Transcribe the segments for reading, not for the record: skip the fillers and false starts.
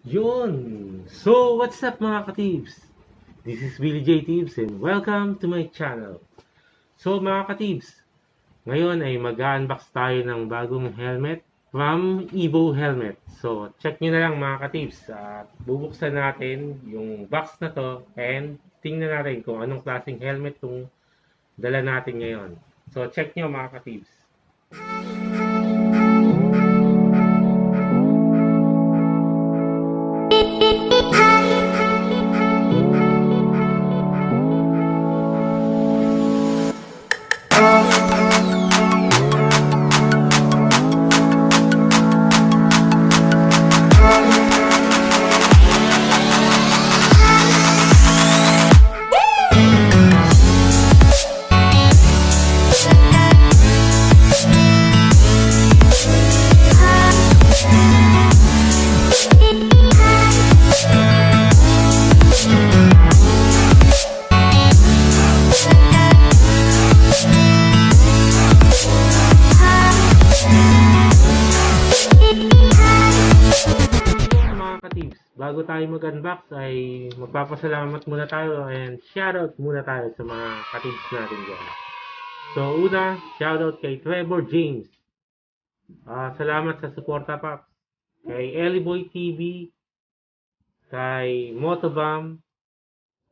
Yun! So, what's up mga ka-Tibs? This is Billy J. Tibs and welcome to my channel. So mga ka-Tibs, ngayon ay mag-unbox tayo ng bagong helmet from Evo Helmet. So, check nyo na lang mga ka-Tibs at bubuksan natin yung box na to and tingnan natin kung anong klaseng helmet itong dala natin ngayon. So, check nyo mga ka-Tibs. Bago tayo mag-unbox ay magpapasalamat muna tayo and shoutout muna tayo sa mga ka-Tibs natin dyan. So una, shoutout kay Trevor James. Salamat sa suporta, Paps. Kay Ellyboy TV, kay Motobam.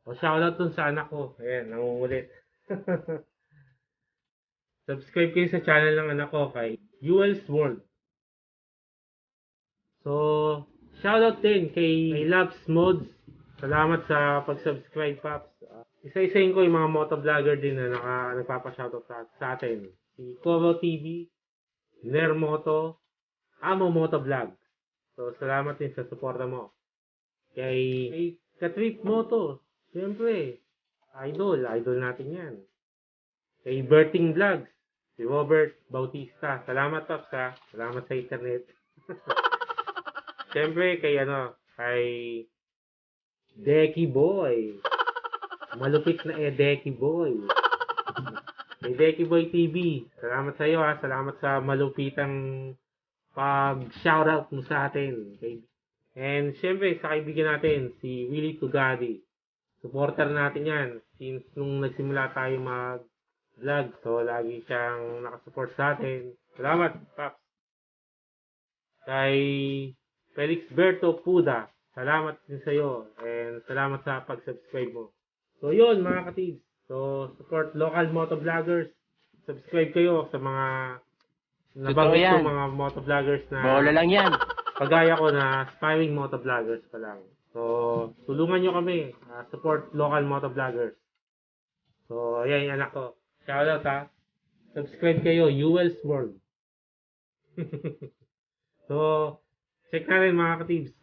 Shoutout dun sa anak ko. Ayan, nangungulit. Subscribe kayo sa channel ng anak ko kay Jewel's World. So, shoutout din kay Labs Mods. Salamat sa pag-subscribe, Paps. Isa-isahin ko yung mga motovlogger din na nagpapa-shoutout sa atin. Si Coro TV, Nermoto, Amo Motovlog. So, salamat din sa suporta mo. Kay Katrip Moto, siyempre, idol natin yan. Kay Berting Vlogs, si Robert Bautista. Salamat, Paps, ha. Salamat sa internet. Siyempre, kay Deki Boy. Malupit na Deki Boy. Kay Deki Boy TV. Salamat sa iyo ha. Salamat sa malupitang pag-shoutout mo sa atin. And siyempre, sa kaibigan natin, si Willie Tugadi. Supporter natin yan. Since nung nagsimula tayo mag-vlog. So, lagi siyang nakasupport sa atin. Salamat, Paps. Kay Felix Berto Puda, salamat din sa iyo and salamat sa pag-subscribe mo. So yun mga ka-Tibs, so support local motovloggers. Subscribe kayo sa mga nabanggit ko mga motovloggers na bola lang yan. Kagaya ko na aspiring motovloggers pa lang. So tulungan nyo kami, support local motovloggers. So ayan yung anak ko. Shoutout ha. Subscribe kayo, Jewel's World. So check natin mga ka-Tibs.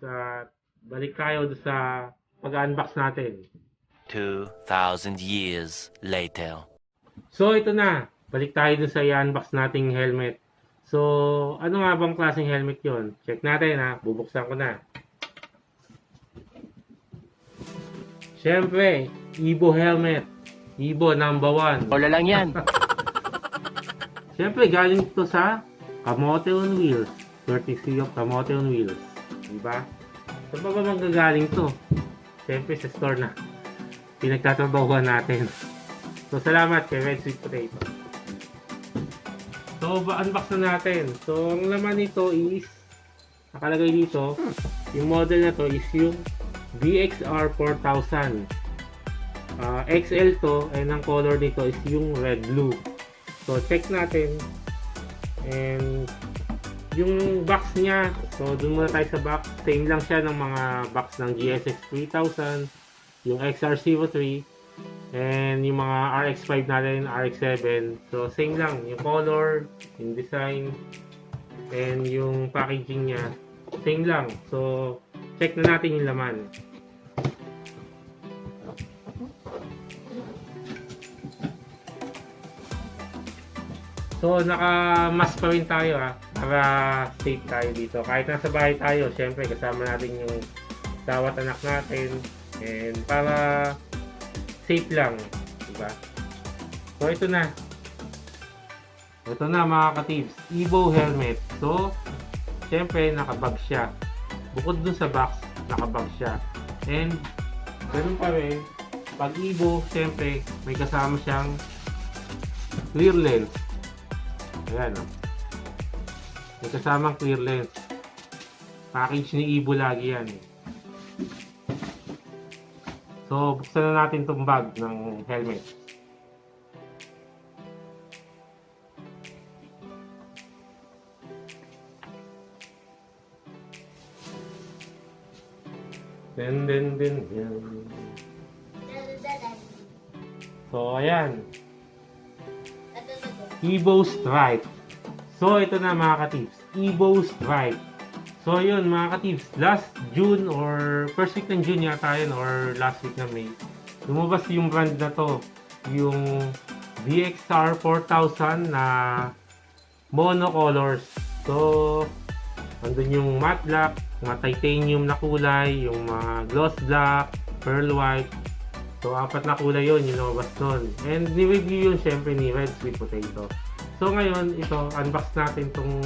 Balik tayo sa pag-unbox natin. 2,000 years later. So ito na. Balik tayo sa i-unbox nating helmet. So ano nga bang klaseng helmet yon? Check natin ha. Bubuksan ko na. Siyempre, Evo helmet. Evo #1. Bola lang yan. Siyempre, galing ito sa Kamote on Wheels. Courtesy of Kamote on Wheels. Diba? Saan pa ba magagaling to? Siyempre sa store na pinagtatrabahuan natin. So salamat kay Red Sweet Potato. So unbox na natin. So ang laman nito is nakalagay dito, yung model na to is yung VXR 4000. XL to and ang color nito is yung red blue. So check natin. And yung box niya, so dun muna tayo sa box. Same lang siya ng mga box ng GSX 3000, yung XR03, and yung mga RX5 natin, RX7. So same lang, yung color, yung design, and yung packaging niya, same lang. So check na natin yung laman. So, naka-mask pa rin tayo para safe tayo dito. Kahit nasa bahay tayo, syempre kasama natin yung bawat anak natin. And para safe lang, diba? So, ito na. Ito na mga ka-Tibs, Evo helmet. So, syempre nakabag siya. Bukod dun sa box, nakabag siya. And ganun pa rin, pag Evo, syempre may kasama siyang clear lens. Ayan o. May kasamang clear lens. Package ni Evo lagi yan eh. So, buksan na natin itong bag ng helmet. Then. So, ayan. Evo Stripe. So, ito na mga ka-tips. Evo Stripe. So, yun mga ka-tips. Last June or first week ng June yata yun or last week ng May. Lumabas yung brand na to. Yung VXR 4000 na monocolors. So, andun yung matte black, mga titanium na kulay, yung mga gloss black, pearl white. So, 4 na kulay yun yung lumabas nun. And ni-review yun syempre ni Red Sweet Potato. So, ngayon, ito, unbox natin itong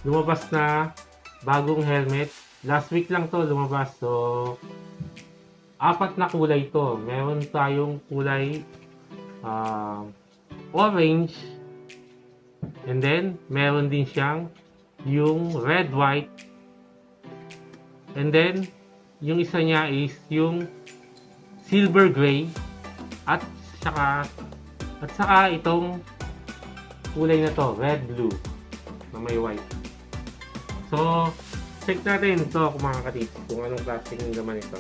lumabas na bagong helmet. Last week lang to lumabas. So, 4 na kulay to. Meron tayong kulay orange. And then, meron din siyang yung red, white. And then, yung isa niya is yung silver gray. At saka itong kulay na to, red, blue. Na may white. So, check natin ito mga ka-tips kung anong plastic ng laman ito.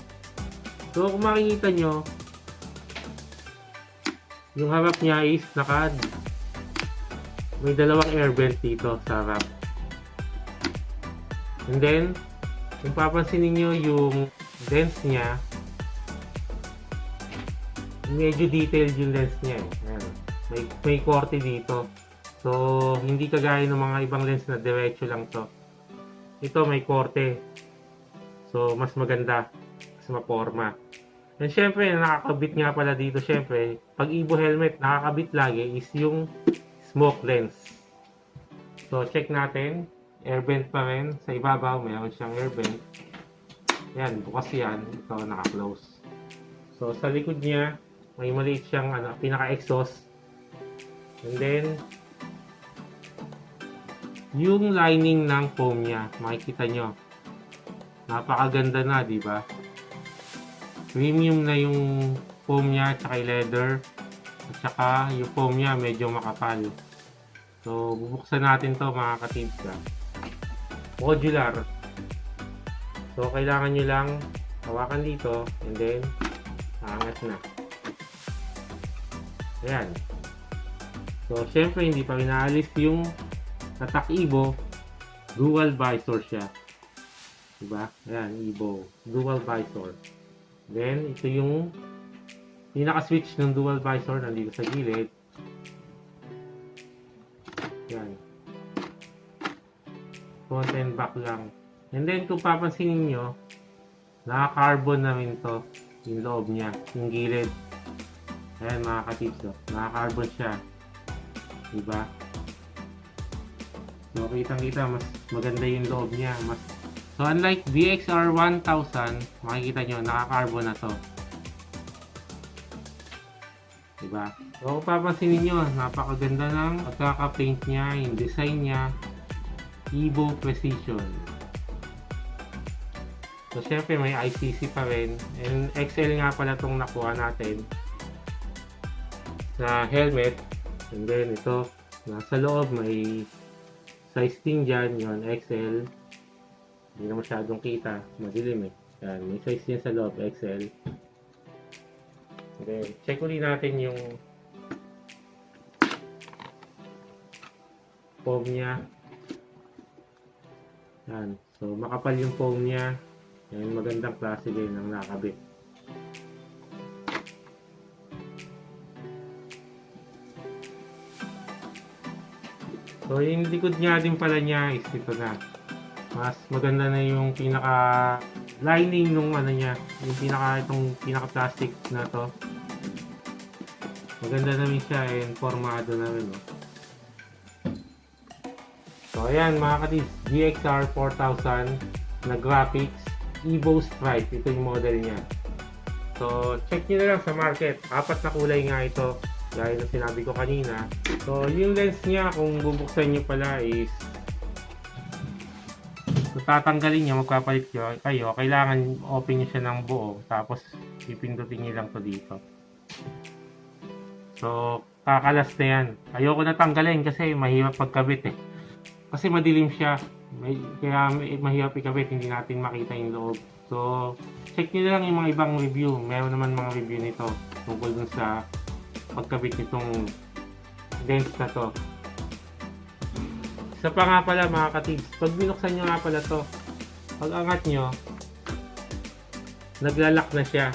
So, kung makikita nyo, yung harap niya is may dalawang air vent dito sa harap. And then, kung papansinin nyo yung lens niya, medyo detailed yung lens niya eh. Ayan. May korte dito. So, hindi kagaya ng mga ibang lens na diretso lang to. Ito may korte. So, mas maganda. Mas maporma. And syempre, nakakabit nga pala dito. Syempre, pag Evo helmet, nakakabit lagi is yung smoke lens. So, check natin. Air vent pa rin. Sa ibabaw, mayroon siyang air vent. Yan, bukas yan. Ito, naka-close. So, sa likod niya, may maliit siyang pinaka-exhaust. And then, yung lining ng foam niya, makikita nyo. Napakaganda na, di ba? Premium na yung foam niya, tsaka yung leather. At saka yung foam niya medyo makapal. So, bubuksan natin to mga ka-tips. Modular. So, kailangan nyo lang hawakan dito and then aangat na. Ayan. So, syempre hindi pa pinaalis yung tatak Evo. Dual visor siya. Diba? Ayan, Evo. Dual visor. Then, ito yung pinaka-switch ng dual visor nandito sa gilid. Ayan. Front and back lang. And then, kung papansinin nyo, naka-carbon na rin to. Yung loob niya. Yung gilid. Ayan mga ka-tips. Naka-carbon siya. Diba? So, kitang-kita, mas maganda yung loob niya. So, unlike VXR 1000, makikita nyo, naka-carbon na to. Diba? So, kung papansinin nyo, napakaganda ng pagkaka-paint niya, yung design niya. Evo Precision. So, syempre may ICC pa rin. And XL nga pala itong nakuha natin na helmet. And then, ito, nasa loob, may size din dyan. Yun, XL. Hindi na masyadong kita. Madilim eh. Yan, may size din sa loob, XL. And then, check ulit natin yung foam niya. Yan. So, makapal yung foam niya. Yan, magandang klase din ang nakabit. So, yung likod niya din pala niya is ito na. Mas maganda na yung pinaka lining nung ano niya. Yung pinaka plastic na to. Maganda na rin siya and formado na rin. So, ayan mga katips. GXR 4000 na graphics. Evo Stripe. Ito yung model niya. So, check nyo na lang sa market. 4 na kulay nga ito. Gaya ng sinabi ko kanina. So, yung lens niya, kung bubuksan nyo pala is so, tatanggalin nyo, magpapalit kayo. Kailangan open nyo siya ng buo. Tapos, ipindutin nyo lang to dito. So, kakalas na yan. Ayoko na tanggalin kasi mahirap pagkabit eh. Kasi madilim siya. Kaya mahirap ikabit. Hindi natin makita yung loob. So, check nyo na lang yung mga ibang review. Meron naman mga review nito tungkol dun sa pagkabit nitong lens na to. Isa pa nga pala mga ka-tips, pag binuksan nyo nga pala to, pag angat nyo, naglalak na siya.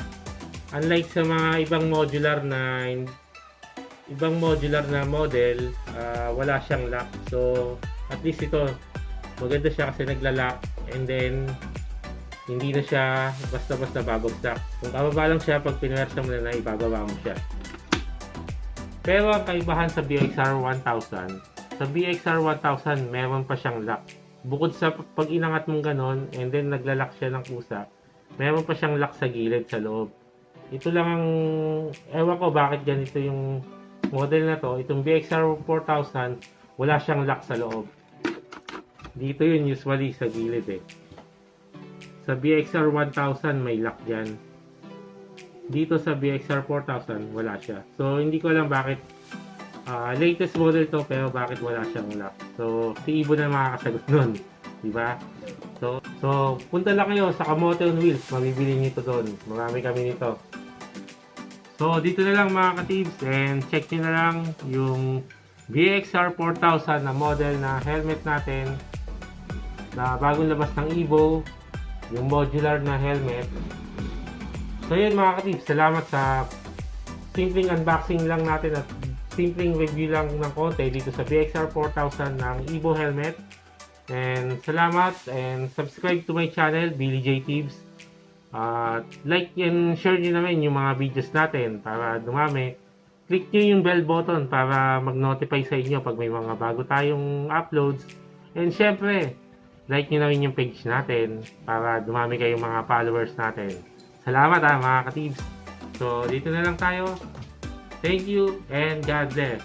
Unlike sa mga ibang modular na model, wala siyang lock. So, at least ito, maganda siya kasi naglalak and then hindi na siya basta-basta babagsak. Kung kababa lang siya, pag pinwersa mo na ibababa mo siya. Pero ang kaibahan sa BXR 1000, sa BXR 1000, meron pa siyang lock. Bukod sa pag inangat mong ganon, and then naglalak siya ng kusa, meron pa siyang lock sa gilid, sa loob. Ito lang ang, ewan ko bakit ganito yung model na to. Itong BXR 4000, wala siyang lock sa loob. Dito yun usually sa gilid eh. Sa BXR 1000, may lock dyan. Dito sa BXR 4000, wala siya. So, hindi ko alam bakit latest model to pero bakit wala siyang lock. So, si Evo na makakasagot nun. Diba? So, punta lang kayo sa Kamote on Wheels. Mabibili nyo ito doon. Marami kami nito. So, dito na lang mga ka-tips. And check nyo na lang yung BXR 4000 na model na helmet natin. Na bagong labas ng Evo. Yung modular na helmet. So, yun mga ka-tips. Salamat sa simpleng unboxing lang natin at simpleng review lang ng konti dito sa BXR 4000 ng Evo helmet. And salamat and subscribe to my channel, Billy J Tips. Like and share nyo naman yung mga videos natin para dumami. Click nyo yung bell button para mag-notify sa inyo pag may mga bago tayong uploads. And syempre, like nyo naman yung page natin para dumami kayong mga followers natin. Salamat mga ka-tips. So dito na lang tayo. Thank you and God bless.